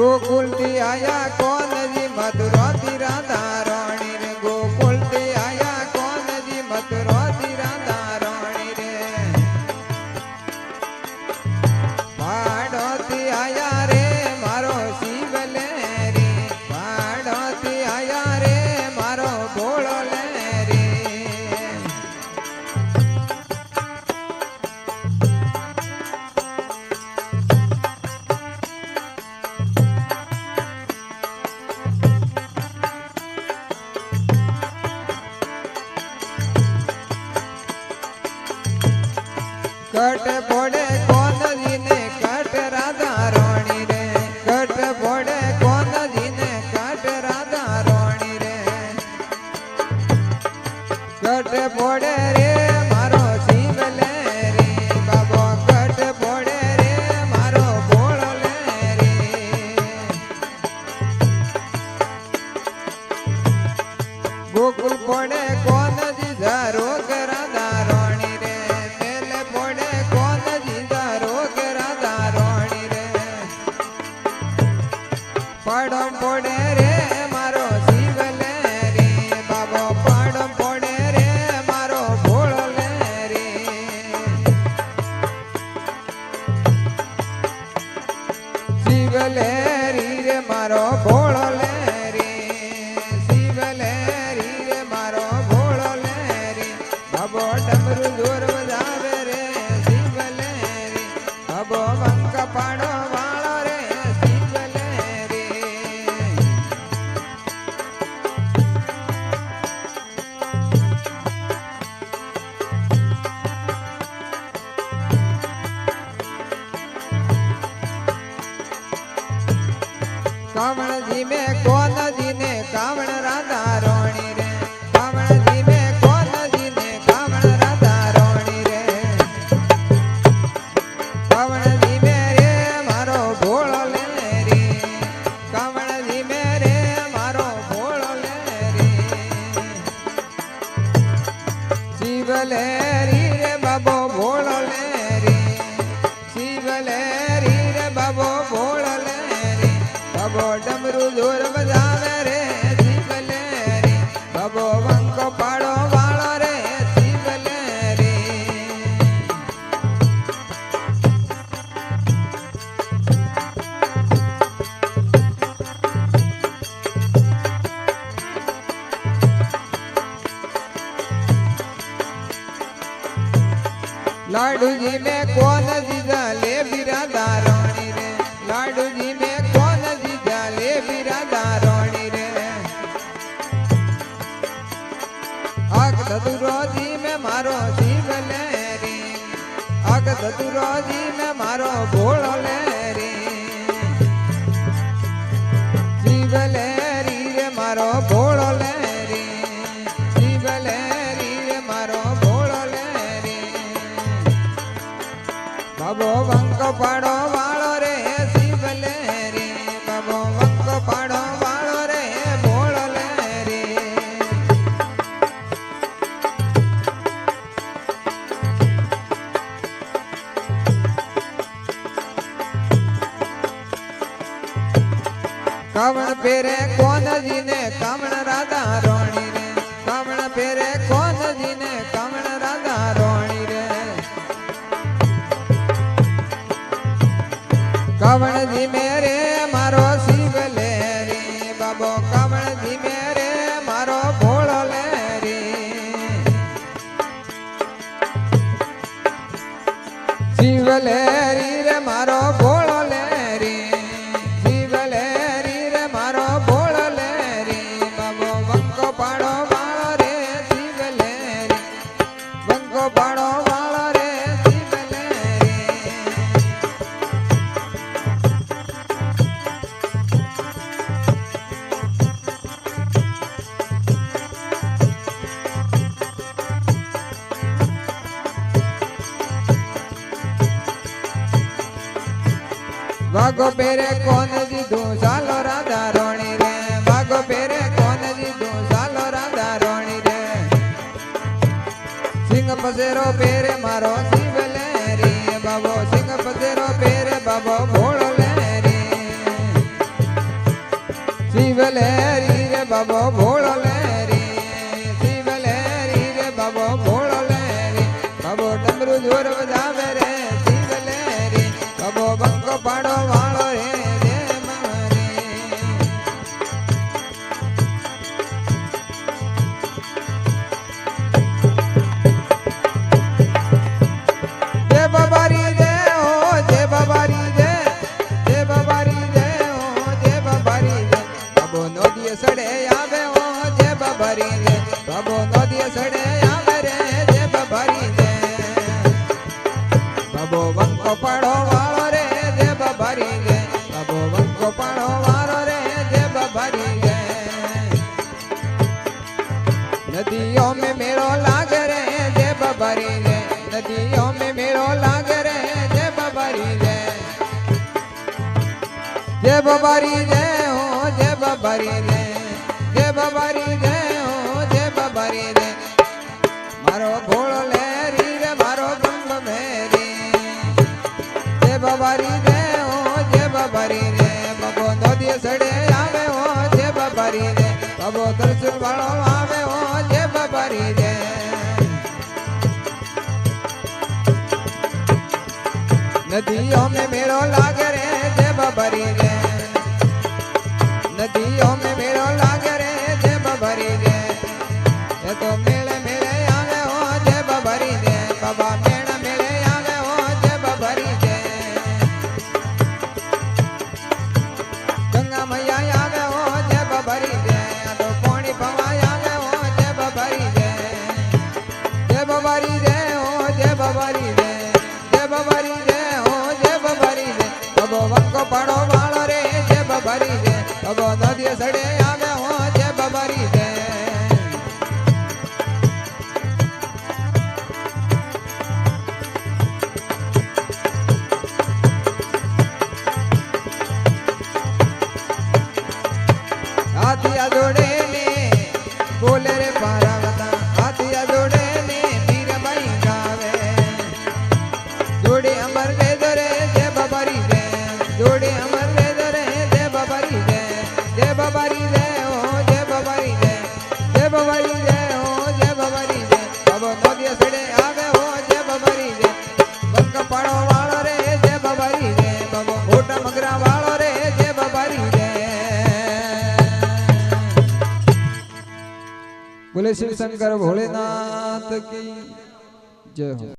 गोकुल थी आया कौन जी मथुरा थी राधा रानी रे गोकुल थी आया कौन जी मथुरा थी राधा रानी रे पहाड़ो थी आया रे मारो शिवले रे पहाड़ो थी आया रे मारो भोलो ले रे कट फोड़े कौन जी ने कट राधा रानी रे कट फोड़े कौन जी ने कट राधा रानी रे कट फोड़े रे मारो शिवले रे बाबो कट फोड़े रे मारो भोलो ले रे गोकुल फोड़े कौन जी धरो के राधा रानी रे मेले फोड़े कौन जी धरो के राधा रानी रे पड़म फोड़े रे मारो शिवले रे बाबो पड़म फोड़े रे मारो भोलो ले रे शिवले रे मारो भोलो ले रे शिवले रे मारो भोलो ले रे बाबो डमरू जोर बजावे रे शिवले रे बाबो वंका पाड़ो वालो रे शिवले रे कावण जी में कौन जी ने कावण राधा रानी रे कावण जी में कौन जी ने कावण राधा रानी रे कावण जी में रे मारो भोलो ले रे कावण जी में रे मारो भोलो ले रे शिवले रे बाबो भोलो ले रे शिवले रे बाबो भोलो ले रे बाबो डमरू जोर बजावे रे शिवले रे बाबो वंको पाड़ो वालो रे शिवले रे लाडू जी में कौन जी जाले बिरादा रानी रे लाडू जी में कौन जी जाले बिरादा रानी रे आग धतुरो जी में मारो शिवले रे आग धतुरो जी में मारो भोलो ले रे शिवले रे मारो भोलो ले रे शिवले रे मारो भोलो ले रे बाबो वंको पाड़ो वालो रे शिवले रे बाबो वंको पाड़ो वालो रे भोलो ले रे कावण पेरे कौन जी ने कावण राधा रानी रे कावण पेरे कौन जी ने कावण राधा रानी रे कावण जी मेरे मारो शिवले रे बाबो कावण जी मेरे मारो भोलो ले रे शिवले रे मारो भोलो ले रे शिवले रे मारो भोलो ले रे बाबो वंको पाड़ो वालो रे शिवले रे वंको पाड़ो वालो रे शिवले रे वागो पेरे कौन जी दो सालो राधा रानी रे वागो पेरे कौन जी दो सालो राधा रानी रे सिंह पसेरो पेरे मारो शिवले रे बाबो सिंह पसेरो पेरे बाबो भोलो ले रे શિવલેરી રે બાબો ભોળો લેરી શિવલેરી રે બાબો ભોળો લેરી બાબો ડમરુ જોર બજાવે રે શિવલેરી બાબો બંકો પાડો વાળો રે સડે આવે ઓ જે બબરી રે બાબો નદી સડે આવે રે જે બબરી રે બાબો બંકો પાડો વાળો રે જે બબરી રે બાબો બંકો પાડો વાળો રે જે બબરી રે નદીઓ में મેળો લાગે રે જે બબરી રે નદીઓ में મેળો લાગે રે જે બબરી રે જે બબરી રે ઓ જે બબરી રે જે બબરી રે ઓ જે બબરી રે મારો ભોળો લેરી રે મારો બ્રહ્મ મેરી જે બબરી રે ઓ જે બબરી રે બાબો નદી સડે આવે ઓ જે બબરી રે બાબો ત્રિશુલ વાળો આવે ઓ જે બબરી રે નદીઓ में મેળો લાગે રે જે બબરી રે નદીઓ में મેળો લાગે રે જે બબરી રે એ તો મેળે મેળે આવે હો જે બબરી રે બાબા મેળે મેળે આવે હો જે બબરી રે ગંગા મૈયા આવે હો જે બબરી રે આ તો પાણી પવાય આવે હો જે બબરી રે જે બબરી રે હો જે બબરી રે જે બબરી રે હો જે બબરી રે બાબો વંકો પાડો વાળો રે જે બબરી રે બાબો નદી સડે આવે હો જે બબરી રે હાથિયા જોડે ને બોલે રે પારાવતા હાથિયા જોડે ને વીરબાઈ ગાવે જોડે અમર રે દરે જે બબરી રે જોડે અમર રે દરે જે બબરી રે જે બબરી રે ઓ જે બબરી રે જે બબરી રે ઓ જે બબરી રે બાબો નદી સડે આવે ઓ જે બબરી રે બંક પાડો વાળો રે જે બબરી રે બાબો મોટા મગરા વાળો રે જે બબરી રે બોલે શિવ શંકર ભોલેનાથ की जय हो।